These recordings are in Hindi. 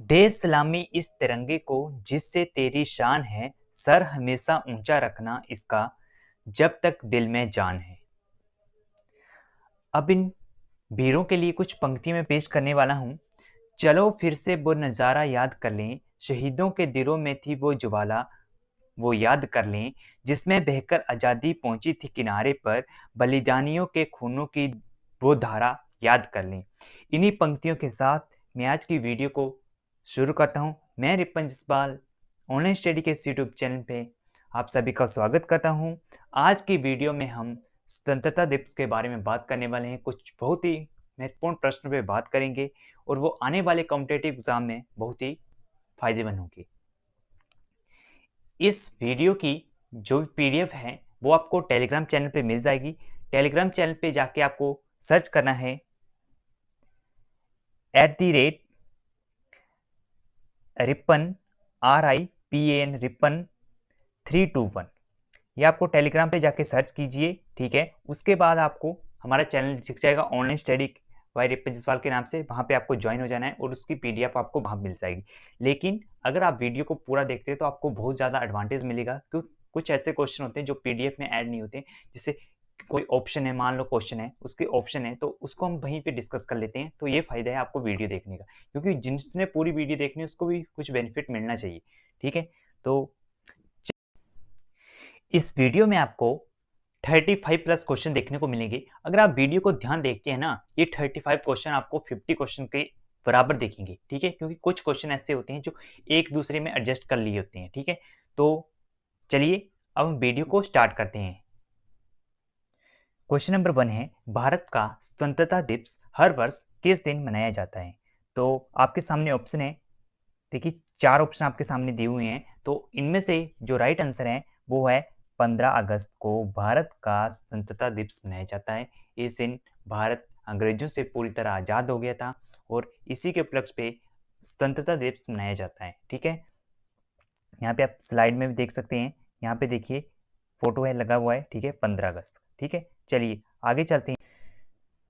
दे सलामी इस तिरंगे को जिससे तेरी शान है, सर हमेशा ऊंचा रखना इसका जब तक दिल में जान है। अब इन वीरों के लिए कुछ पंक्ति में पेश करने वाला हूँ। चलो फिर से वो नज़ारा याद कर लें, शहीदों के दिलों में थी वो ज्वाला, वो याद कर लें जिसमें बहकर आज़ादी पहुंची थी किनारे पर, बलिदानियों के खूनों की वो धारा याद कर लें। इन्हीं पंक्तियों के साथ मैं आज की वीडियो को शुरू करता हूं। मैं रिपन जसपाल ऑनलाइन स्टडी के यूट्यूब चैनल पे आप सभी का स्वागत करता हूं। आज की वीडियो में हम स्वतंत्रता दिवस के बारे में बात करने वाले हैं। कुछ बहुत ही महत्वपूर्ण प्रश्न पे बात करेंगे और वो आने वाले कॉम्पिटेटिव एग्जाम में बहुत ही फायदेमंद होंगे। इस वीडियो की जो पीडीएफ है वो आपको टेलीग्राम चैनल पे मिल जाएगी। टेलीग्राम चैनल पे जाके आपको सर्च करना है @रिपन RIPAN रिपन 321। ये आपको टेलीग्राम पे जाके सर्च कीजिए, ठीक है। उसके बाद आपको हमारा चैनल दिख जाएगा online study bye Ripon Jaswal के नाम से, वहाँ पे आपको ज्वाइन हो जाना है और उसकी पीडीएफ आपको वहाँ मिल जाएगी। लेकिन अगर आप वीडियो को पूरा देखते हैं तो आपको बहुत ज़्यादा एडवांटेज मिलेगा, क्योंकि कुछ ऐसे क्वेश्चन होते हैं जो पीडीएफ में ऐड नहीं होते। जैसे कोई ऑप्शन है, मान लो क्वेश्चन है, उसके ऑप्शन है तो उसको हम वहीं पे डिस्कस कर लेते हैं। तो ये फायदा है आपको वीडियो देखने का, क्योंकि जिसने पूरी वीडियो देखनी है उसको भी कुछ बेनिफिट मिलना चाहिए, ठीक है। तो इस वीडियो में आपको 35 प्लस क्वेश्चन देखने को मिलेंगे। अगर आप वीडियो को ध्यान देखते हैं ना, ये 35 क्वेश्चन आपको 50 क्वेश्चन के बराबर देखेंगे, ठीक है, क्योंकि कुछ क्वेश्चन ऐसे होते हैं जो एक दूसरे में एडजस्ट कर लिए होते हैं, ठीक है। तो चलिए अब हम वीडियो को स्टार्ट करते हैं। क्वेश्चन नंबर 1 है, भारत का स्वतंत्रता दिवस हर वर्ष किस दिन मनाया जाता है? तो आपके सामने ऑप्शन है, देखिए 4 ऑप्शन आपके सामने दिए हुए हैं। तो इनमें से जो राइट आंसर है वो है 15 अगस्त को भारत का स्वतंत्रता दिवस मनाया जाता है। इस दिन भारत अंग्रेजों से पूरी तरह आज़ाद हो गया था और इसी के उपलक्ष्य पे स्वतंत्रता दिवस मनाया जाता है, ठीक है। यहाँ पे आप स्लाइड में भी देख सकते हैं, यहाँ पे देखिए फोटो है लगा हुआ है, ठीक है, 15 अगस्त, ठीक है। चलिए आगे चलते हैं।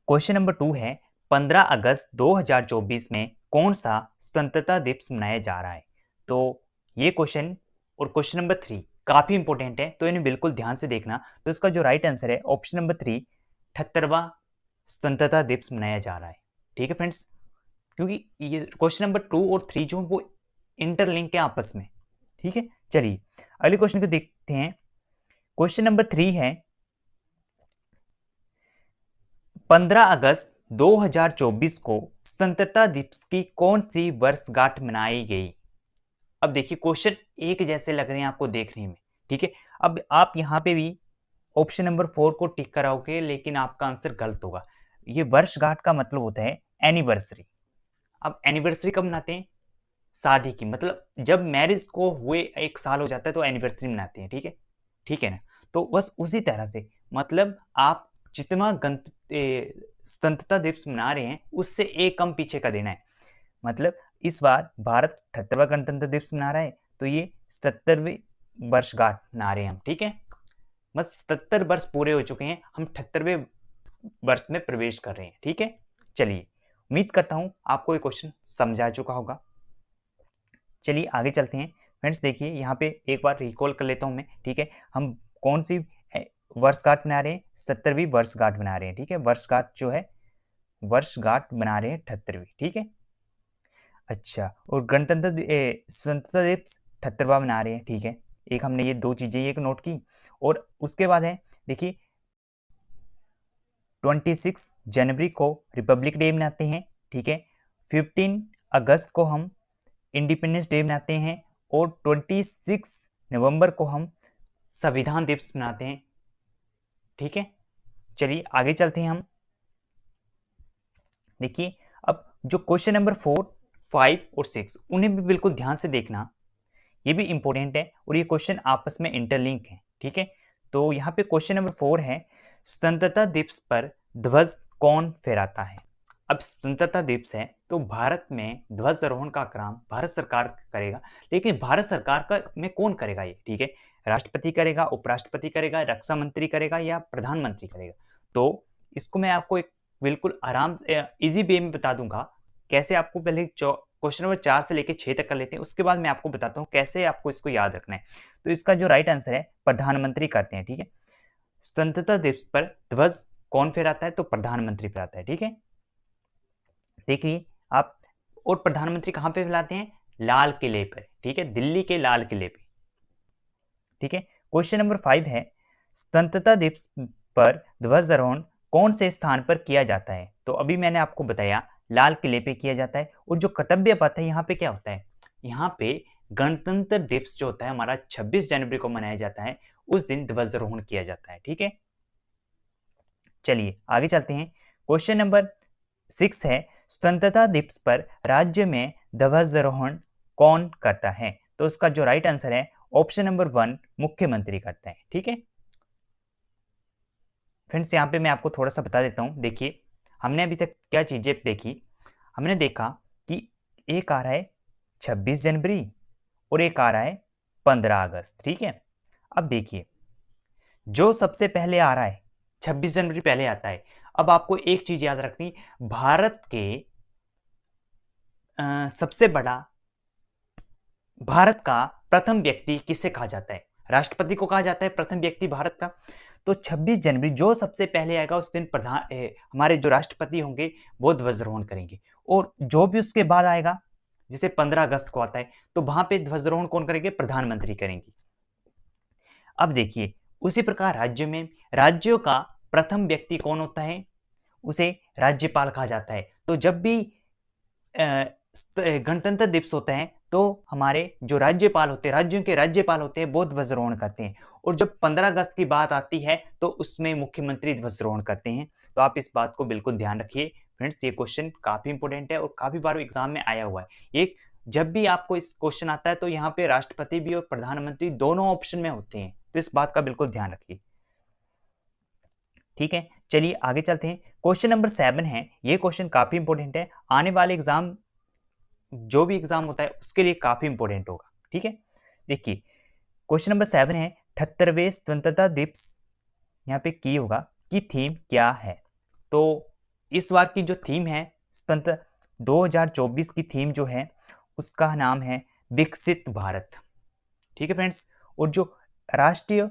क्वेश्चन नंबर 2 है, 15 अगस्त 2024 में कौन सा स्वतंत्रता दिवस मनाया जा रहा है? तो ये क्वेश्चन और क्वेश्चन नंबर 3 काफी इंपॉर्टेंट है, तो इन्हें बिल्कुल ध्यान से देखना। तो इसका जो राइट आंसर है ऑप्शन नंबर 3, 78वां स्वतंत्रता दिवस मनाया जा रहा है, ठीक है फ्रेंड्स। क्योंकि ये क्वेश्चन नंबर 2 और 3 जो वो इंटरलिंक है आपस में, ठीक है। चलिए अगले क्वेश्चन को देखते हैं। क्वेश्चन नंबर 3 है, 15 अगस्त 2024 को स्वतंत्रता दिवस की कौन सी वर्षगांठ मनाई गई? अब देखिए क्वेश्चन एक जैसे लग रहे हैं आपको देखने में, ठीक है। अब आप यहां पे भी ऑप्शन नंबर 4 को टिक कराओगे, लेकिन आपका आंसर गलत होगा। ये वर्षगांठ का मतलब होता है एनिवर्सरी। अब एनिवर्सरी कब मनाते हैं? शादी की, मतलब जब मैरिज को हुए 1 साल हो जाता है तो एनिवर्सरी मनाते हैं, ठीक है, ठीक है ना। तो बस उसी तरह से, मतलब आप जितना स्वतंत्रता दिवस मना रहे हैं उससे एक कम पीछे का देना है। मतलब इस बार भारत 78वां गणतंत्र दिवस मना रहा है, तो ये 77वीं वर्षगांठ मना रहे हैं हम, ठीक है। मतलब 77 वर्ष पूरे हो चुके हैं, हम 78वें वर्ष में प्रवेश कर रहे हैं, ठीक है। चलिए उम्मीद करता हूं आपको ये क्वेश्चन समझा चुका होगा। चलिए आगे चलते हैं फ्रेंड्स। देखिए यहाँ पे एक बार रिकॉल कर लेता हूँ मैं, ठीक है। हम कौन सी वर्षगांठ बना रहे हैं? 70वीं वर्षगांठ बना रहे हैं, ठीक है। वर्षगांठ जो है, वर्षगांठ बना रहे हैं 78वीं, ठीक है। अच्छा, और स्वतंत्रता दिवस 78वां मना रहे हैं, ठीक है। एक हमने ये 2 चीजें एक नोट की। और उसके बाद है, देखिए 26 जनवरी को रिपब्लिक डे मनाते हैं, ठीक है। 15 अगस्त को हम इंडिपेंडेंस डे मनाते हैं और 26 नवंबर को हम संविधान दिवस मनाते हैं, ठीक है। चलिए आगे चलते हैं हम। देखिए अब जो क्वेश्चन नंबर 4, 5 और 6 उन्हें भी बिल्कुल ध्यान से देखना, ये भी इंपॉर्टेंट है और ये क्वेश्चन आपस में इंटरलिंक है, ठीक है। तो यहाँ पे क्वेश्चन नंबर 4 है, स्वतंत्रता दिवस पर ध्वज कौन फहराता है? अब स्वतंत्रता दिवस है तो भारत में ध्वजारोहण का काम भारत सरकार करेगा, लेकिन भारत सरकार का में कौन करेगा ये, ठीक है। राष्ट्रपति करेगा, उपराष्ट्रपति करेगा, रक्षा मंत्री करेगा या प्रधानमंत्री करेगा? तो इसको मैं आपको एक बिल्कुल आराम से इजी वे में बता दूंगा। कैसे? आपको पहले क्वेश्चन नंबर 4 से लेकर 6 तक कर लेते हैं, उसके बाद मैं आपको बताता हूँ कैसे आपको इसको याद रखना है। तो इसका जो राइट आंसर है प्रधानमंत्री करते हैं, ठीक है। स्वतंत्रता दिवस पर ध्वज कौन फहराता है? तो प्रधानमंत्री फहराता है, ठीक है। देखिए आप, और प्रधानमंत्री कहां पे फहराते हैं? लाल किले पर, ठीक है, दिल्ली के लाल किले पे, ठीक है। क्वेश्चन नंबर 5 है, स्वतंत्रता दिवस पर ध्वजारोहण कौन से स्थान पर किया जाता है? तो अभी मैंने आपको बताया लाल किले पे किया जाता है। और जो कर्तव्य पथ है यहाँ पे क्या होता है? यहाँ पे गणतंत्र दिवस जो होता है हमारा 26 जनवरी को मनाया जाता है, उस दिन ध्वजारोहण किया जाता है, ठीक है। चलिए आगे चलते हैं। क्वेश्चन नंबर 6 है, स्वतंत्रता दिवस पर राज्य में ध्वजारोहण कौन करता है? तो उसका जो राइट आंसर है ऑप्शन नंबर 1 मुख्यमंत्री करता है, ठीक है। फ्रेंड्स यहाँ पे मैं आपको थोड़ा सा बता देता हूँ। देखिए हमने अभी तक क्या चीजें देखी, हमने देखा कि एक आ रहा है 26 जनवरी और एक आ रहा है 15 अगस्त, ठीक है। अब देखिए जो सबसे पहले आ रहा है 26 जनवरी पहले आता है। अब आपको एक चीज याद रखनी, भारत के सबसे बड़ा, भारत का प्रथम व्यक्ति किसे कहा जाता है? राष्ट्रपति को कहा जाता है प्रथम व्यक्ति भारत का। तो 26 जनवरी जो सबसे पहले आएगा उस दिन हमारे जो राष्ट्रपति होंगे वो ध्वजारोहण करेंगे। और जो भी उसके बाद आएगा, जैसे 15 अगस्त को आता है, तो वहां पे ध्वजारोहण कौन करेंगे? प्रधानमंत्री करेंगे। अब देखिए उसी प्रकार राज्य में, राज्यों का प्रथम व्यक्ति कौन होता है? उसे राज्यपाल कहा जाता है। तो जब भी गणतंत्र दिवस होता है तो हमारे जो राज्यपाल होते हैं, राज्यों के राज्यपाल होते हैं, वो ध्वजारोहण करते हैं। और जब 15 अगस्त की बात आती है तो उसमें मुख्यमंत्री ध्वजारोहण करते हैं। तो आप इस बात को बिल्कुल ध्यान रखिए फ्रेंड्स, ये क्वेश्चन काफी इंपॉर्टेंट है और काफी बार एग्जाम में आया हुआ है। एक जब भी आपको इस क्वेश्चन आता है तो यहाँ पे राष्ट्रपति भी और प्रधानमंत्री दोनों ऑप्शन में होते हैं, तो इस बात का बिल्कुल ध्यान रखिए, ठीक है। चलिए आगे चलते हैं। क्वेश्चन नंबर 7 है, ये क्वेश्चन काफी इंपॉर्टेंट है, आने वाले एग्जाम, जो भी एग्जाम होता है उसके लिए काफी इंपॉर्टेंट होगा, ठीक है। देखिए क्वेश्चन नंबर 7 है, 78वें स्वतंत्रता दिवस यहाँ पे की होगा कि थीम क्या है? तो इस बार की जो थीम है स्वतंत्र 2024 की थीम जो है उसका नाम है विकसित भारत, ठीक है फ्रेंड्स। और जो राष्ट्रीय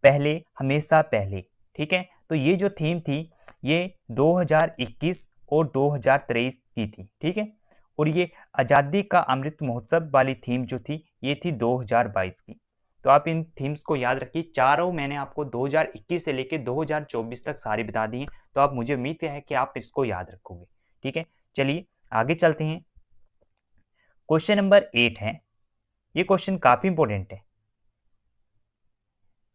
पहले हमेशा पहले, ठीक है। तो ये जो थीम थी ये 2021 और 2023 की थी, ठीक है। और ये आज़ादी का अमृत महोत्सव वाली थीम जो थी ये थी 2022 की। तो आप इन थीम्स को याद रखिए, चारों मैंने आपको 2021 से लेकर 2024 तक सारी बता दी हैं। तो आप, मुझे उम्मीद है कि आप इसको याद रखोगे, ठीक है। चलिए आगे चलते हैं। क्वेश्चन नंबर 8 है, ये क्वेश्चन काफी इंपॉर्टेंट है।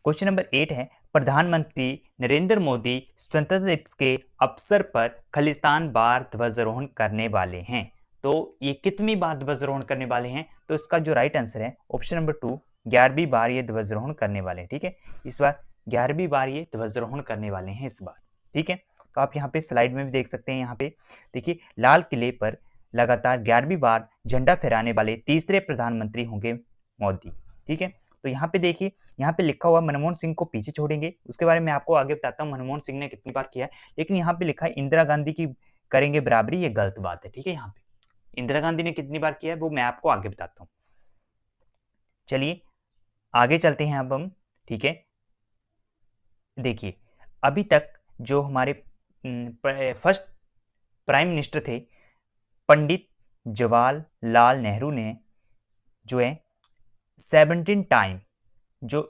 क्वेश्चन नंबर 8 है, प्रधानमंत्री नरेंद्र मोदी स्वतंत्रता दिवस के अवसर पर खालिस्तान बार ध्वजारोहण करने वाले हैं। तो ये कितनी बार ध्वजारोहण करने वाले हैं? तो इसका जो राइट आंसर है ऑप्शन नंबर 2, 11वीं बार ये ध्वजारोहण करने वाले हैं, ठीक है। इस बार 11वीं बार ये ध्वजारोहण करने वाले हैं इस बार, ठीक है। तो आप यहाँ पे स्लाइड में भी देख सकते हैं, यहाँ पे देखिए लाल किले पर लगातार 11वीं बार झंडा फहराने वाले तीसरे प्रधानमंत्री होंगे मोदी, ठीक है। तो यहाँ पे देखिए, यहाँ पे लिखा हुआ मनमोहन सिंह को पीछे छोड़ेंगे, उसके बारे में आपको आगे बताता हूँ मनमोहन सिंह ने कितनी बार किया है। लेकिन यहाँ पे लिखा है इंदिरा गांधी की करेंगे बराबरी, ये गलत बात है, ठीक है। यहाँ पे इंदिरा गांधी ने कितनी बार किया है वो मैं आपको आगे बताता हूँ। चलिए आगे चलते हैं अब हम, ठीक है। देखिए अभी तक जो हमारे फर्स्ट प्राइम मिनिस्टर थे पंडित जवाहरलाल नेहरू ने जो है 17 टाइम जो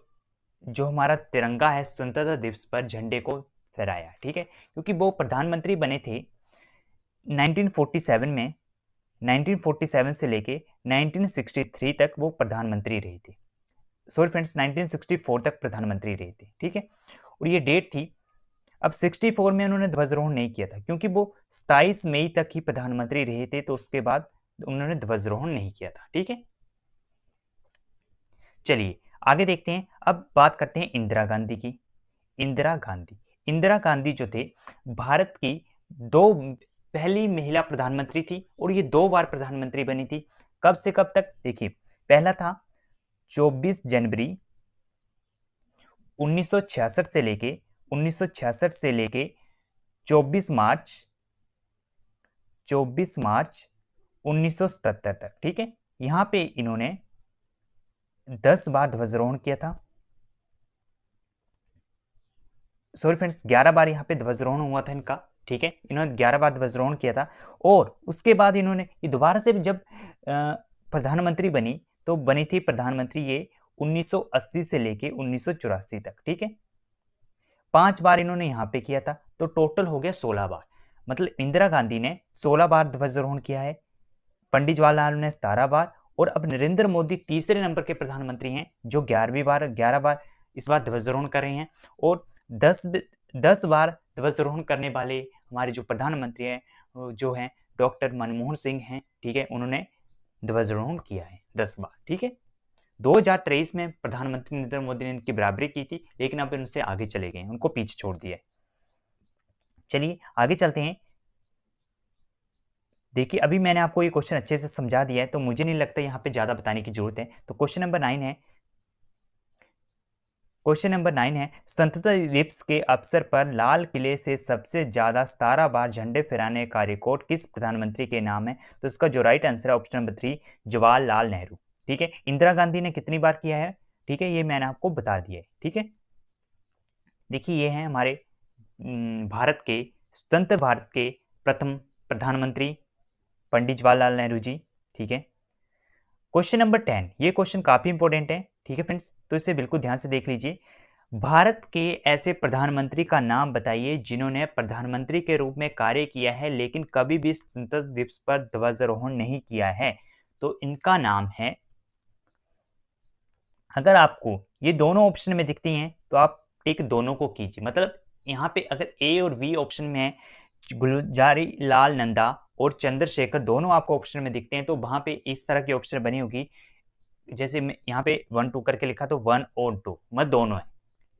जो हमारा तिरंगा है स्वतंत्रता दिवस पर झंडे को फहराया, ठीक है। क्योंकि वो प्रधानमंत्री बने थे 1947 में, 1947 से लेके 1963 तक वो प्रधानमंत्री रहे थे। सॉरी फ्रेंड्स, 1964 तक प्रधानमंत्री रहे थे, ठीक है। और ये डेट थी, अब 64 में उन्होंने ध्वजारोहण नहीं किया था क्योंकि वो 27 मई तक ही प्रधानमंत्री रहे थे, तो उसके बाद उन्होंने ध्वजारोहण नहीं किया था, ठीक है। चलिए आगे देखते हैं। अब बात करते हैं इंदिरा गांधी की। इंदिरा गांधी जो थे भारत की दो पहली महिला प्रधानमंत्री थी और ये 2 बार प्रधानमंत्री बनी थी। कब से कब तक? देखिए पहला था 24 जनवरी 1966 से लेके 24 मार्च 24 मार्च 1977 तक। ठीक है, यहां पे इन्होंने 10 बार ध्वजारोहण किया था। सॉरी फ्रेंड्स, 11 बार यहाँ पे ध्वजारोहण हुआ था इनका। ठीक है, इन्होंने 11 बार ध्वजारोहण किया था। और उसके बाद इन्होंने ये दोबारा से जब प्रधानमंत्री बनी तो बनी थी प्रधानमंत्री ये 1980 से लेके 1984 तक। ठीक है, 5 बार इन्होंने यहाँ पे किया था, तो टोटल हो गया 16 बार। मतलब इंदिरा गांधी ने 16 बार ध्वजारोहण किया है, पंडित जवाहरलाल ने 17 बार, और अब नरेंद्र मोदी तीसरे नंबर के प्रधानमंत्री हैं जो 11 बार इस बार ध्वजारोहण कर रहे हैं। और 10 बार ध्वजारोहण करने वाले हमारे जो प्रधानमंत्री हैं जो हैं डॉक्टर मनमोहन सिंह हैं। ठीक है, उन्होंने ध्वजारोहण किया है 10 बार। ठीक है, 2023 में प्रधानमंत्री नरेंद्र मोदी ने इनकी बराबरी की थी, लेकिन अब उनसे आगे चले गए, उनको पीछे छोड़ दिया है। चलिए आगे चलते हैं। देखिए, अभी मैंने आपको ये क्वेश्चन अच्छे से समझा दिया है, तो मुझे नहीं लगता यहाँ पे ज्यादा बताने की जरूरत है। तो क्वेश्चन नंबर 9 है, स्वतंत्रता दिवस के अवसर पर लाल किले से सबसे ज्यादा 17 बार झंडे फहराने का रिकॉर्ड किस प्रधानमंत्री के नाम है? तो इसका जो राइट आंसर है ऑप्शन नंबर 3, जवाहरलाल नेहरू। ठीक है, इंदिरा गांधी ने कितनी बार किया है? ठीक है, ये मैंने आपको बता दिया है। ठीक है, देखिए ये हैं हमारे भारत के, स्वतंत्र भारत के प्रथम प्रधानमंत्री पंडित जवाहरलाल नेहरू जी। ठीक है, क्वेश्चन नंबर 10, ये क्वेश्चन काफी इंपॉर्टेंट है। ठीक है फ्रेंड्स, तो इसे बिल्कुल ध्यान से देख लीजिए। भारत के ऐसे प्रधानमंत्री का नाम बताइए जिन्होंने प्रधानमंत्री के रूप में कार्य किया है लेकिन कभी भी स्वतंत्रता दिवस पर ध्वजारोहण नहीं किया है। तो इनका नाम है, अगर आपको ये दोनों ऑप्शन में दिखती हैं तो आप टिक दोनों को कीजिए। मतलब यहाँ पे अगर ए और बी ऑप्शन में है, गुलजारी लाल नंदा और चंद्रशेखर दोनों आपको ऑप्शन में दिखते हैं, तो वहां पे इस तरह की ऑप्शन बनी होगी, जैसे मैं यहाँ पे 1 2 करके लिखा तो 1 और 2 मत दोनों है।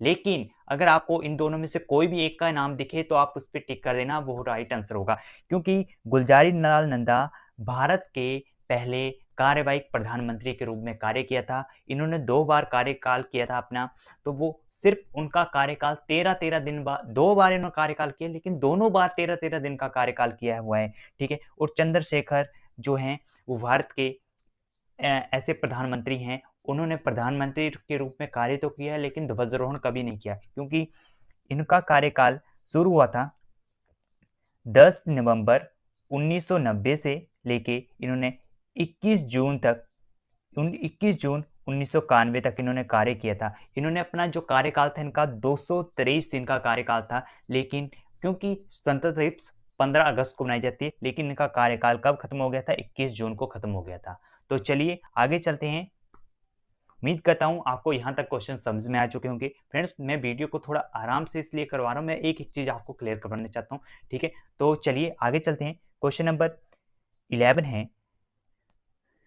लेकिन अगर आपको इन दोनों में से कोई भी एक का नाम दिखे तो आप उस पर टिक कर देना, वो राइट आंसर होगा। क्योंकि गुलजारी लाल नंदा भारत के पहले कार्यवाहक प्रधानमंत्री के रूप में कार्य किया था। इन्होंने 2 बार कार्यकाल किया था अपना, तो वो सिर्फ उनका कार्यकाल 13-13 दिन बाद, 2 बार इन्होंने कार्यकाल किया लेकिन दोनों बार 13-13 दिन का कार्यकाल किया हुआ है। ठीक है, और चंद्रशेखर जो हैं वो भारत के ऐसे प्रधानमंत्री हैं, उन्होंने प्रधानमंत्री के रूप में कार्य तो किया है लेकिन ध्वजारोहण कभी नहीं किया, क्योंकि इनका कार्यकाल शुरू हुआ था 10 नवंबर 1990 से लेके इन्होंने 21 जून 1991 तक इन्होंने कार्य किया था। इन्होंने अपना जो कार्यकाल था इनका 223 दिन का कार्यकाल था, लेकिन क्योंकि स्वतंत्रता दिवस 15 अगस्त को मनाई जाती है, लेकिन इनका कार्यकाल कब खत्म हो गया था? 21 जून को खत्म हो गया था। तो चलिए आगे चलते हैं। उम्मीद करता हूं आपको यहां तक क्वेश्चन समझ में आ चुके होंगे। फ्रेंड्स, मैं वीडियो को थोड़ा आराम से इसलिए करवा रहा हूं, मैं एक एक चीज आपको क्लियर करवाना चाहता हूं। ठीक है, तो चलिए आगे चलते हैं। क्वेश्चन नंबर 11 है,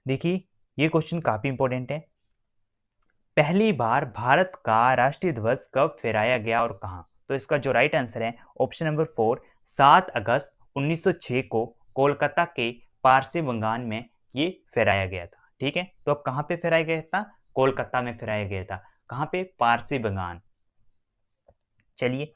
देखिए ये क्वेश्चन काफी इंपॉर्टेंट है। पहली बार भारत का राष्ट्रीय ध्वज कब फहराया गया और कहां? तो इसका जो राइट आंसर है ऑप्शन नंबर 4, 7 अगस्त 1906 को कोलकाता के पारसी बंगान में ये फहराया गया था। ठीक है, तो अब कहां पे फहराया गया था? कोलकाता में फहराया गया था। कहां पे? पारसी बंगान। चलिए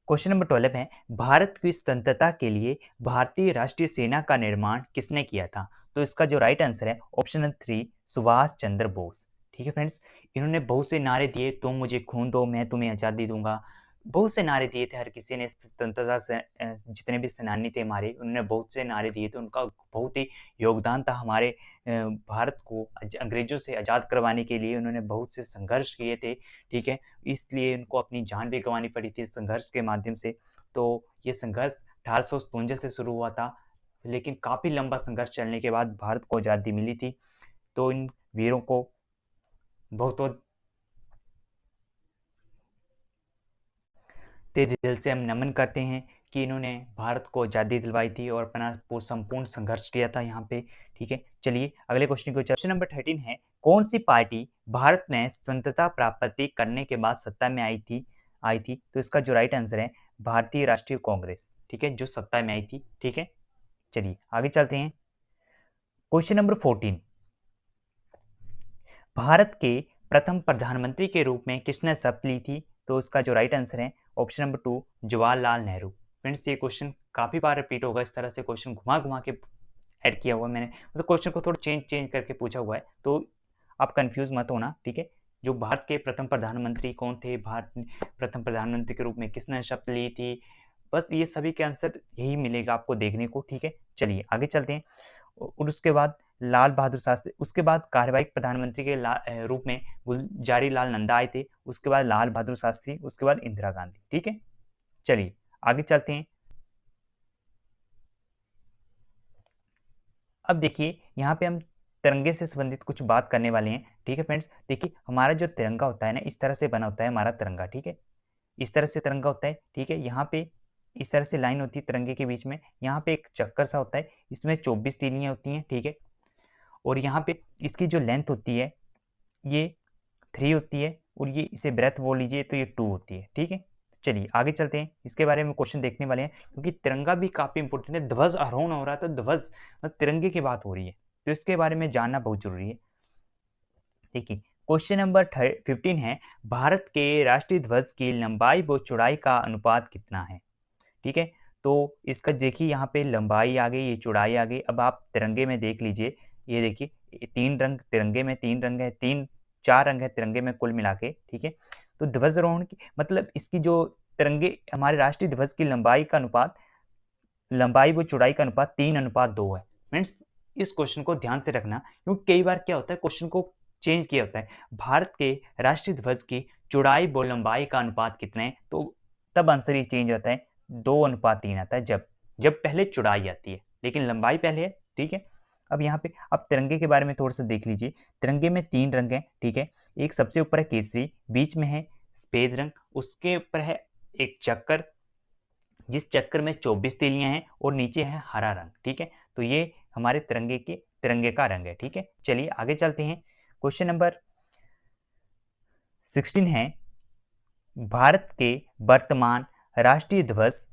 क्वेश्चन नंबर 12 है, भारत की स्वतंत्रता के लिए भारतीय राष्ट्रीय सेना का निर्माण किसने किया था? तो इसका जो राइट आंसर है ऑप्शन नंबर 3, सुभाष चंद्र बोस। ठीक है फ्रेंड्स, इन्होंने बहुत से नारे दिए, तुम मुझे खून दो मैं तुम्हें आजादी दूंगा, बहुत से नारे दिए थे। हर किसी ने स्वतंत्रता से जितने भी सेनानी थे हमारे, उन्होंने बहुत से नारे दिए थे। उनका बहुत ही योगदान था हमारे भारत को अंग्रेजों से आज़ाद करवाने के लिए। उन्होंने बहुत से संघर्ष किए थे। ठीक है, इसलिए उनको अपनी जान भी गंवानी पड़ी थी संघर्ष के माध्यम से। तो ये संघर्ष 1857 से शुरू हुआ था, लेकिन काफ़ी लंबा संघर्ष चलने के बाद भारत को आज़ादी मिली थी। तो इन वीरों को बहुत बहुत दिल से हम नमन करते हैं कि इन्होंने भारत को आज़ादी दिलवाई थी और अपना संपूर्ण संघर्ष किया था यहाँ पे। ठीक है, चलिए अगले क्वेश्चन को। क्वेश्चन नंबर 13 है, कौन सी पार्टी भारत में स्वतंत्रता प्राप्ति करने के बाद सत्ता में आई थी? तो इसका जो राइट आंसर है भारतीय राष्ट्रीय कांग्रेस। ठीक है, जो सत्ता में आई थी। ठीक है, चलिए आगे चलते हैं। क्वेश्चन नंबर 14, भारत के प्रथम प्रधानमंत्री के रूप में किसने शपथ ली थी? तो उसका जो राइट आंसर है option number 2, Jawaharlal Nehru. Friends, ये क्वेश्चन काफ़ी बार रिपीट होगा इस तरह से क्वेश्चन घुमा घुमा के ऐड किया हुआ है मैंने, मतलब क्वेश्चन को थोड़ा चेंज चेंज करके पूछा हुआ है, तो आप कंफ्यूज मत होना, ठीक है। जो भारत के प्रथम प्रधानमंत्री कौन थे, भारत प्रथम प्रधानमंत्री के रूप में किसने शपथ ली थी, बस ये सभी के आंसर यही मिलेगा आपको देखने को, ठीक है। चलिए आगे चलते हैं। और उसके बाद लाल बहादुर शास्त्री, उसके बाद कार्यवाहक प्रधानमंत्री के रूप में गुलजारी लाल नंदा आए थे, उसके बाद लाल बहादुर शास्त्री, उसके बाद इंदिरा गांधी, ठीक है। चलिए आगे चलते हैं। अब देखिए यहाँ पे हम तिरंगे से संबंधित कुछ बात करने वाले हैं, ठीक है फ्रेंड्स। देखिए हमारा जो तिरंगा होता है ना, इस तरह से बना होता है हमारा तिरंगा, ठीक है। इस तरह से तिरंगा होता है, ठीक है। यहाँ पे इस तरह से लाइन होती है तिरंगे के बीच में, यहाँ पे एक चक्कर सा होता है, इसमें 24 तीलियां होती हैं, ठीक है। और यहाँ पे इसकी जो लेंथ होती है ये 3 होती है, और ये इसे ब्रेथ बोल लीजिए तो ये 2 होती है, ठीक है। चलिए आगे चलते हैं, इसके बारे में क्वेश्चन देखने वाले हैं, क्योंकि तिरंगा भी काफी इंपॉर्टेंट है। ध्वज आरोहण हो रहा है तो ध्वज मतलब तिरंगे की बात हो रही है, तो इसके बारे में जानना बहुत जरूरी है। देखिए क्वेश्चन नंबर 15 है, भारत के राष्ट्रीय ध्वज की लंबाई व चौड़ाई का अनुपात कितना है, ठीक है। तो इसका देखिए यहाँ पे लंबाई आ गई, ये चौड़ाई आ गई। अब आप तिरंगे में देख लीजिए, ये देखिए तीन रंग तिरंगे में, तीन रंग है, तीन चार रंग है तिरंगे में कुल मिला के, ठीक है। तो ध्वजारोहण की मतलब इसकी जो तिरंगे हमारे राष्ट्रीय ध्वज की लंबाई का अनुपात, लंबाई व चौड़ाई का अनुपात 3:2 है। मीन्स इस क्वेश्चन को ध्यान से रखना, क्योंकि कई बार क्या होता है क्वेश्चन को चेंज किया होता है, भारत के राष्ट्रीय ध्वज की चौड़ाई व लंबाई का अनुपात कितना है, तो तब आंसर ये चेंज होता है, 2:3 आता है जब जब पहले चौड़ाई आती है लेकिन लंबाई पहले है, ठीक है। अब यहाँ पे आप तिरंगे के बारे में थोड़ा सा देख लीजिए। तिरंगे में 3 रंग हैं, ठीक है। एक सबसे ऊपर है केसरी, बीच में है सफेद रंग, उसके ऊपर है एक चक्कर, जिस चक्कर में 24 तीलियां हैं, और नीचे है हरा रंग, ठीक है। तो ये हमारे तिरंगे का रंग है, ठीक है। चलिए आगे चलते हैं। क्वेश्चन नंबर 16 है, भारत के वर्तमान राष्ट्रीय ध्वज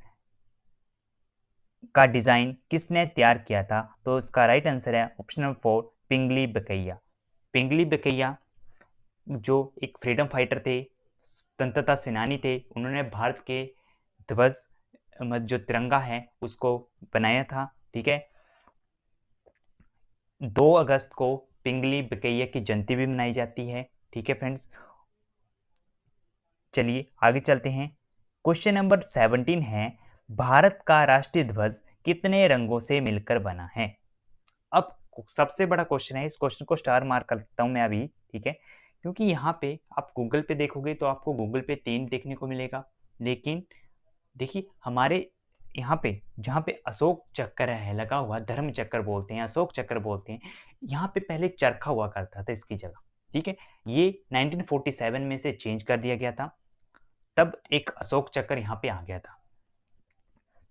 का डिजाइन किसने तैयार किया था, तो इसका राइट आंसर है ऑप्शन नंबर 4, पिंगली बकैया। पिंगली बकैया जो एक फ्रीडम फाइटर थे, स्वतंत्रता सेनानी थे, उन्होंने भारत के ध्वज जो तिरंगा है उसको बनाया था, ठीक है। 2 अगस्त को पिंगली बकैया की जयंती भी मनाई जाती है, ठीक है फ्रेंड्स। चलिए आगे चलते हैं। क्वेश्चन नंबर 17 है, भारत का राष्ट्रीय ध्वज कितने रंगों से मिलकर बना है। अब सबसे बड़ा क्वेश्चन है, इस क्वेश्चन को स्टार मार्क कर देता हूं मैं अभी, ठीक है। क्योंकि यहाँ पे आप गूगल पे देखोगे तो आपको गूगल पे 3 देखने को मिलेगा, लेकिन देखिए हमारे यहाँ पे जहाँ पे अशोक चक्र है लगा हुआ, धर्म चक्र बोलते हैं, अशोक चक्र बोलते हैं, यहाँ पे पहले चरखा हुआ करता था इसकी जगह, ठीक है। ये 1947 में से चेंज कर दिया गया था, तब एक अशोक चक्र यहाँ पे आ गया था।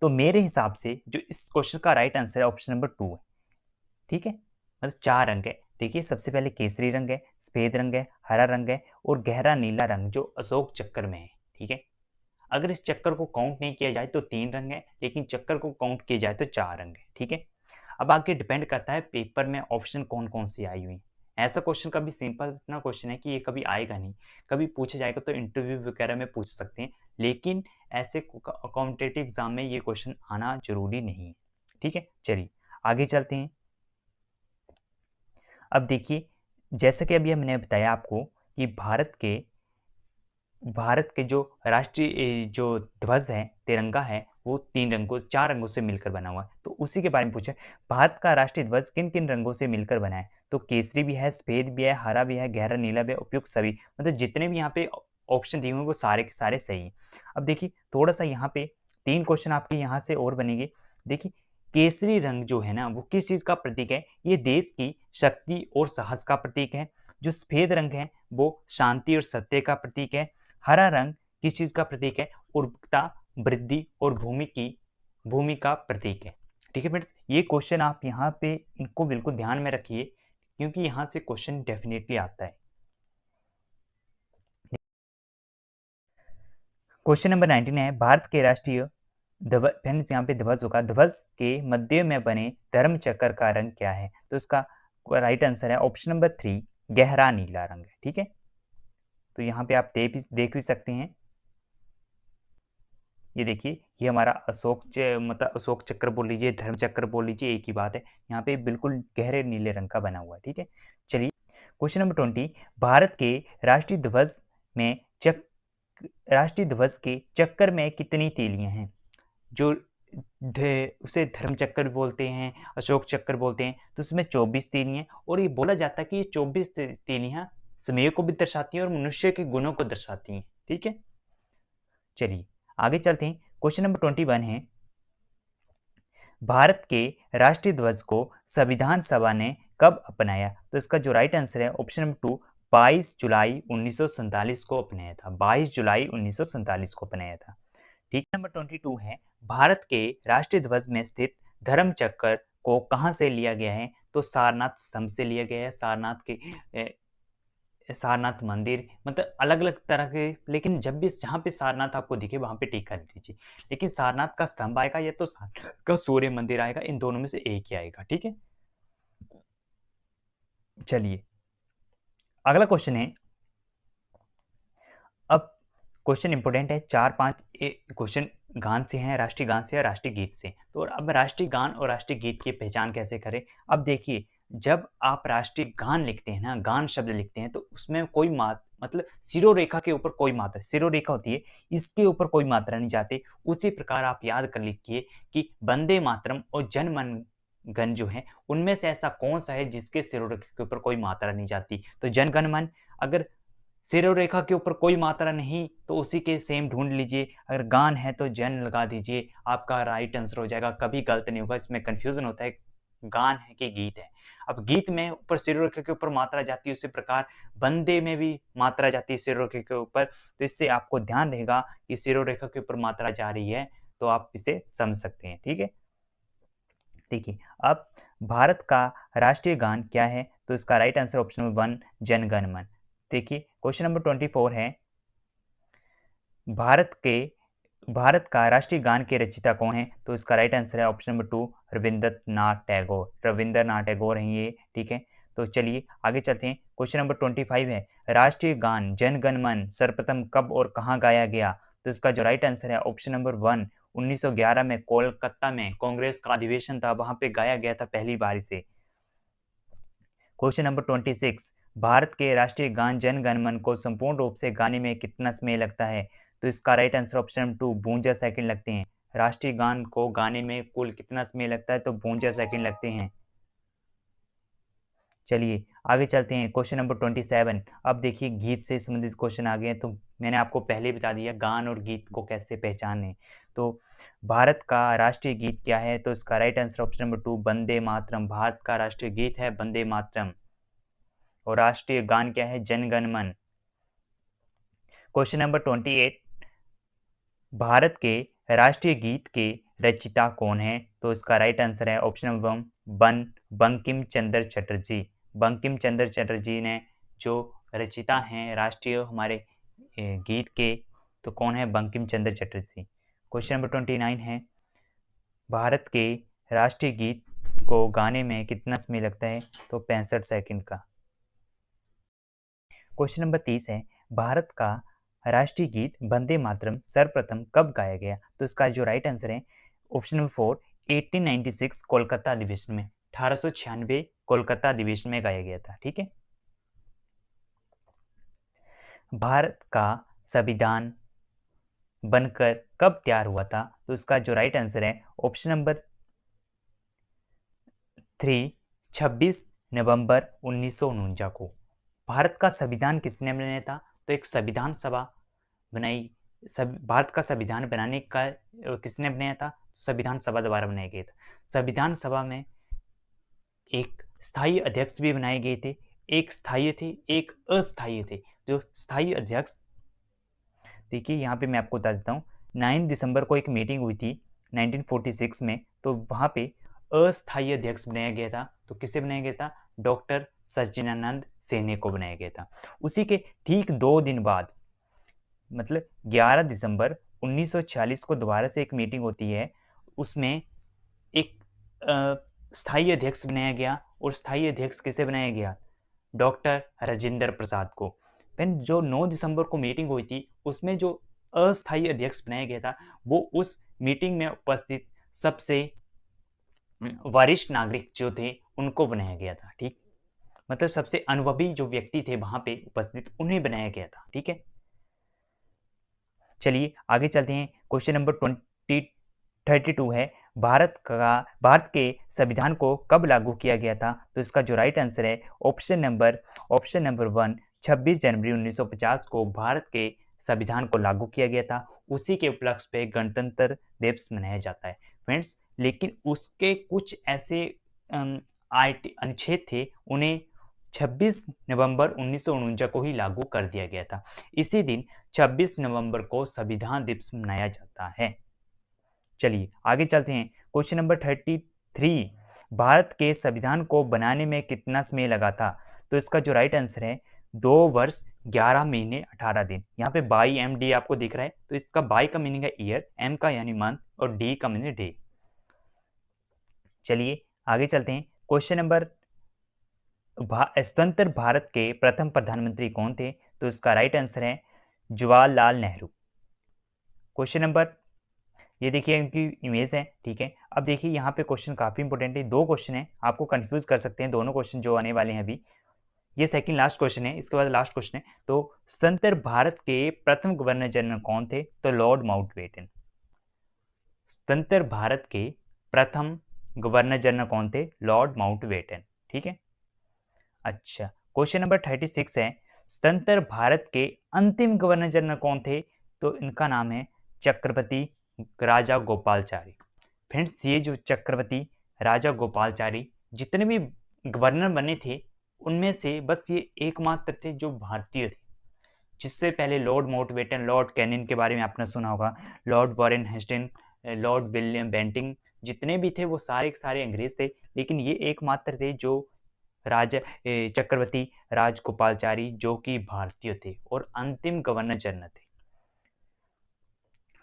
तो मेरे हिसाब से जो इस क्वेश्चन का राइट आंसर है ऑप्शन नंबर 2 है, ठीक है। मतलब 4 रंग है, देखिए सबसे पहले केसरी रंग है, सफेद रंग है, हरा रंग है, और गहरा नीला रंग जो अशोक चक्र में है, ठीक है। अगर इस चक्कर को काउंट नहीं किया जाए तो 3 रंग है, लेकिन चक्कर को काउंट किया जाए तो 4 रंग है, ठीक है। अब आगे डिपेंड करता है पेपर में ऑप्शन कौन कौन सी आई हुई। ऐसा क्वेश्चन कभी सिंपल इतना क्वेश्चन है कि ये कभी आएगा नहीं, कभी पूछा जाएगा तो इंटरव्यू वगैरह में पूछ सकते हैं, लेकिन ऐसे कॉम्पिटेटिव एग्जाम में ये क्वेश्चन आना जरूरी नहीं है, ठीक है। चलिए आगे चलते हैं। अब देखिए जैसा कि अभी हमने बताया आपको कि भारत के जो राष्ट्रीय जो ध्वज है तिरंगा है वो 4 रंगों से मिलकर बना हुआ है, तो उसी के बारे में पूछा भारत का राष्ट्रीय ध्वज किन किन रंगों से मिलकर बना है, तो केसरी भी है, सफेद भी है, हरा भी है, गहरा नीला भी है, उपयुक्त सभी, मतलब जितने भी यहाँ पे ऑप्शन दिए हुए वो सारे के सारे सही हैं। अब देखिए थोड़ा सा यहाँ पे 3 क्वेश्चन आपके यहाँ से और बनेंगे। देखिए केसरी रंग जो है ना वो किस चीज का प्रतीक है, ये देश की शक्ति और साहस का प्रतीक है। जो सफेद रंग है वो शांति और सत्य का प्रतीक है। हरा रंग किस चीज का प्रतीक है, उर्वरता, वृद्धि और भूमि का प्रतीक है, ठीक है फ्रेंड्स। ये क्वेश्चन आप यहाँ पे इनको बिल्कुल ध्यान में रखिए, क्योंकि यहाँ से क्वेश्चन डेफिनेटली आता है। क्वेश्चन नंबर 19 है, भारत के राष्ट्रीय ध्वज, फ्रेंड्स यहाँ पे ध्वज होगा, ध्वज के मध्य में बने धर्म चक्र का रंग क्या है, तो इसका राइट आंसर है ऑप्शन नंबर 3, गहरा नीला रंग है, ठीक है। तो यहाँ पे आप देख भी सकते हैं। ये देखिए, ये हमारा मतलब अशोक चक्र बोल लीजिए, धर्म चक्र बोल लीजिए, एक ही बात है। यहाँ पे बिल्कुल गहरे नीले रंग का बना हुआ है, ठीक है। चलिए क्वेश्चन नंबर 20, भारत के राष्ट्रीय ध्वज में राष्ट्रीय ध्वज के चक्कर में कितनी तीलियां हैं? जो उसे धर्म चक्र भी बोलते हैं, अशोक चक्र बोलते हैं, तो उसमें 24 तीलियां, और ये बोला जाता है कि ये 24 तीलियां समय को भी दर्शाती हैं और मनुष्य के गुणों को दर्शाती हैं, ठीक है। चलिए आगे चलते हैं। क्वेश्चन नंबर 21 है, भारत के राष्ट्रीय ध्वज को संविधान सभा ने कब अपनाया? तो इसका जो राइट आंसर है ऑप्शन नंबर 2, 22 जुलाई 1947 को अपनाया था। 22 जुलाई 1947 को अपनाया था, ठीक। नंबर 22 है, भारत के राष्ट्रीय ध्वज में स्थित धर्म चक्र को कहां से लिया गया है? तो सारनाथ स्तंभ से लिया गया है। सारनाथ मंदिर, मतलब अलग अलग तरह के, लेकिन जब भी जहां पे सारनाथ आपको दिखे वहां पे टिक कर लीजिए। लेकिन सारनाथ का स्तंभ आएगा या तो सारनाथ का सूर्य मंदिर आएगा, इन दोनों में से एक ही आएगा, ठीक है। चलिए अगला क्वेश्चन है, अब क्वेश्चन इंपोर्टेंट है, 4-5 क्वेश्चन गान से हैं, राष्ट्रीय गान से है, राष्ट्रीय गीत से। तो अब राष्ट्रीय गान और राष्ट्रीय गीत की पहचान कैसे करें? अब देखिए, जब आप राष्ट्रीय गान लिखते हैं ना, गान शब्द लिखते हैं, तो उसमें कोई मतलब सिरोरेखा के ऊपर कोई मात्रा, सिरोरेखा होती है, इसके ऊपर कोई मात्रा नहीं जाती। उसी प्रकार आप याद कर लिखिए कि वंदे मातरम और जनगण गण जो है, उनमें से ऐसा कौन सा है जिसके सिरोरेखा के ऊपर कोई मात्रा नहीं जाती? तो जनगण मन, अगर सिरोरेखा के ऊपर कोई मात्रा नहीं तो उसी के सेम ढूंढ लीजिए। अगर गान है तो जन लगा दीजिए, आपका राइट आंसर हो जाएगा, कभी गलत नहीं होगा। इसमें कंफ्यूजन होता है गान है कि गीत है। अब गीत में ऊपर सिरोरेखा के ऊपर मात्रा जाती है, उसी प्रकार बंदे में भी मात्रा जाती है सिरोरेखा के ऊपर। तो इससे आपको ध्यान रहेगा कि सिरोरेखा के ऊपर मात्रा जा रही है, तो आप इसे समझ सकते हैं, ठीक है। देखिए अब भारत का राष्ट्रीय गान क्या है? तो इसका right answer option number 1, Jana Gana मन। देखिए क्वेश्चन नंबर 24 है, भारत का राष्ट्रीय गान के रचयिता कौन है? तो इसका राइट आंसर है ऑप्शन नंबर 2, रविंद्रनाथ टैगोर। रविंद्रनाथ टैगोर हैं ये, ठीक है। तो चलिए आगे चलते हैं। क्वेश्चन नंबर 25 है, राष्ट्रीय गान जन गण मन सर्वप्रथम कब और कहाँ गाया गया? तो इसका जो राइट आंसर है ऑप्शन नंबर 1, 1911 में कोलकाता में कांग्रेस का अधिवेशन था, वहां पे गाया गया था पहली बार इसे। क्वेश्चन नंबर 26, भारत के राष्ट्रीय गान जन गण मन को संपूर्ण रूप से गाने में कितना समय लगता है? तो इसका right answer option number 2, 52 second लगते हैं। राष्ट्रीय गान को गाने में कुल कितना समय लगता है? तो 52 सेकंड लगते हैं। चलिए आगे चलते हैं। क्वेश्चन नंबर 27, अब देखिए गीत से संबंधित क्वेश्चन आ गए हैं। तो मैंने आपको पहले बता दिया गान और गीत को कैसे पहचानें। तो भारत का राष्ट्रीय गीत क्या है? तो इसका right answer option number 2, Vande Mataram. Bharat का राष्ट्रीय गीत है वंदे मातरम। और राष्ट्रीय गान क्या है? जन गण मन। क्वेश्चन नंबर 28, भारत के राष्ट्रीय गीत के रचयिता कौन है? तो इसका राइट आंसर है ऑप्शन नंबर 1, बंकिम चंद्र चटर्जी। बंकिम चंद्र चटर्जी ने जो रचयिता हैं राष्ट्रीय हमारे गीत के, तो कौन है? बंकिम चंद्र चटर्जी। क्वेश्चन नंबर 29 है, भारत के राष्ट्रीय गीत को गाने में कितना समय लगता है? तो 65 सेकंड का। क्वेश्चन नंबर 30 है, भारत का राष्ट्रीय गीत वंदे मातरम सर्वप्रथम कब गाया गया? तो इसका जो राइट आंसर है ऑप्शन नंबर 4, 1896 कोलकाता अधिवेशन में। 1896 कोलकाता अधिवेशन में गाया गया था, ठीक है। भारत का संविधान बनकर कब तैयार हुआ था? तो इसका जो राइट आंसर है ऑप्शन नंबर 3, 26 नवंबर 1949 को। भारत का संविधान किसने बनाया था? तो एक संविधान सभा बनाई। भारत का संविधान बनाने का किसने बनाया था? संविधान सभा द्वारा बनाया गया था। संविधान सभा में एक स्थायी अध्यक्ष भी बनाए गए थे, एक स्थायी थे, एक अस्थायी थे। जो स्थायी अध्यक्ष, देखिए यहाँ पे मैं आपको बता देता हूँ, 9 दिसंबर को एक मीटिंग हुई थी 1946 में, तो वहाँ पे अस्थायी अध्यक्ष बनाया गया था। तो किसे बनाया गया था? डॉक्टर सच्चिदानंद सेने को बनाया गया था। उसी के ठीक 2 दिन बाद, मतलब 11 दिसंबर 1946 को दोबारा से एक मीटिंग होती है, उसमें एक स्थायी अध्यक्ष बनाया गया। और स्थायी अध्यक्ष किसे बनाया गया? डॉक्टर राजेंद्र प्रसाद को। फिर जो 9 दिसंबर को मीटिंग हुई थी, उसमें जो अस्थायी अध्यक्ष बनाया गया था वो उस मीटिंग में उपस्थित सबसे वरिष्ठ नागरिक जो थे उनको बनाया गया था। ठीक, मतलब सबसे अनुभवी जो व्यक्ति थे वहां पे उपस्थित उन्हें बनाया गया था। ठीक है, चलिए आगे चलते हैं। क्वेश्चन नंबर 32 है, भारत के संविधान को कब लागू किया गया था? तो इसका जो राइट आंसर है ऑप्शन नंबर 1, 26 जनवरी 1950 को भारत के संविधान को लागू किया गया था। उसी के उपलक्ष्य पे गणतंत्र दिवस मनाया जाता है फ्रेंड्स। लेकिन उसके कुछ ऐसे अनुच्छेद थे, उन्हें 26 नवंबर 1949 को ही लागू कर दिया गया था। इसी दिन 26 नवंबर को संविधान दिवस मनाया जाता है। चलिए आगे चलते हैं। क्वेश्चन नंबर 33, भारत के संविधान को बनाने में कितना समय लगा था? तो इसका जो राइट आंसर है 2 वर्ष 11 महीने 18 दिन। यहाँ पे बाई एम डी आपको दिख रहा है, तो इसका बाई का मीनिंग है ईयर, एम का यानी मंथ और डी का मीनिंग डे। चलिए आगे चलते हैं। क्वेश्चन नंबर, स्वतंत्र भारत के प्रथम प्रधानमंत्री कौन थे? तो इसका राइट आंसर है जवाहरलाल नेहरू। क्वेश्चन नंबर, ये देखिए इनकी इमेज है। ठीक है, अब देखिए यहाँ पे क्वेश्चन काफी इंपॉर्टेंट है, 2 क्वेश्चन है, आपको कंफ्यूज कर सकते हैं दोनों क्वेश्चन जो आने वाले हैं अभी। ये सेकंड लास्ट क्वेश्चन है, इसके बाद लास्ट क्वेश्चन है। तो स्वतंत्र भारत के प्रथम गवर्नर जनरल कौन थे? तो लॉर्ड माउंटबेटन। स्वतंत्र भारत के प्रथम गवर्नर जनरल कौन थे? Lord Mountbatten. ठीक है, अच्छा क्वेश्चन नंबर 36 है, स्वतंत्र भारत के अंतिम गवर्नर जनरल कौन थे? तो इनका नाम है चक्रवर्ती राजा गोपालचारी। फ्रेंड्स, ये जो चक्रवर्ती राजा गोपालचारी जितने भी गवर्नर बने थे उनमें से बस ये एकमात्र थे जो भारतीय थे। जिससे पहले लॉर्ड माउंटबेटन, लॉर्ड कैनिंग के बारे में आपने सुना होगा, Lord Warren Hastings, Lord William Bentinck, जितने भी थे वो सारे के सारे अंग्रेज थे। लेकिन ये एकमात्र थे जो राजा चक्रवर्ती राजगोपालचारी जो कि भारतीय थे और अंतिम गवर्नर जनरल थे।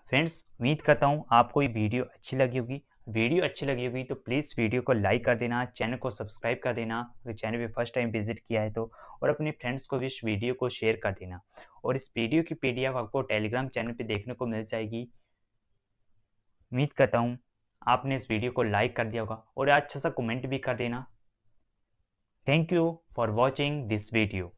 फ्रेंड्स, उम्मीद करता हूँ आपको ये वीडियो अच्छी लगी होगी। वीडियो अच्छी लगी होगी तो प्लीज़ वीडियो को लाइक कर देना, चैनल को सब्सक्राइब कर देना अगर चैनल पे फर्स्ट टाइम विजिट किया है तो, और अपने फ्रेंड्स को भी इस वीडियो को शेयर कर देना। और इस वीडियो की पीडीएफ आपको टेलीग्राम चैनल पे देखने को मिल जाएगी। उम्मीद करता हूँ आपने इस वीडियो को लाइक कर दिया होगा और अच्छा सा कमेंट भी कर देना। Thank you for watching this video.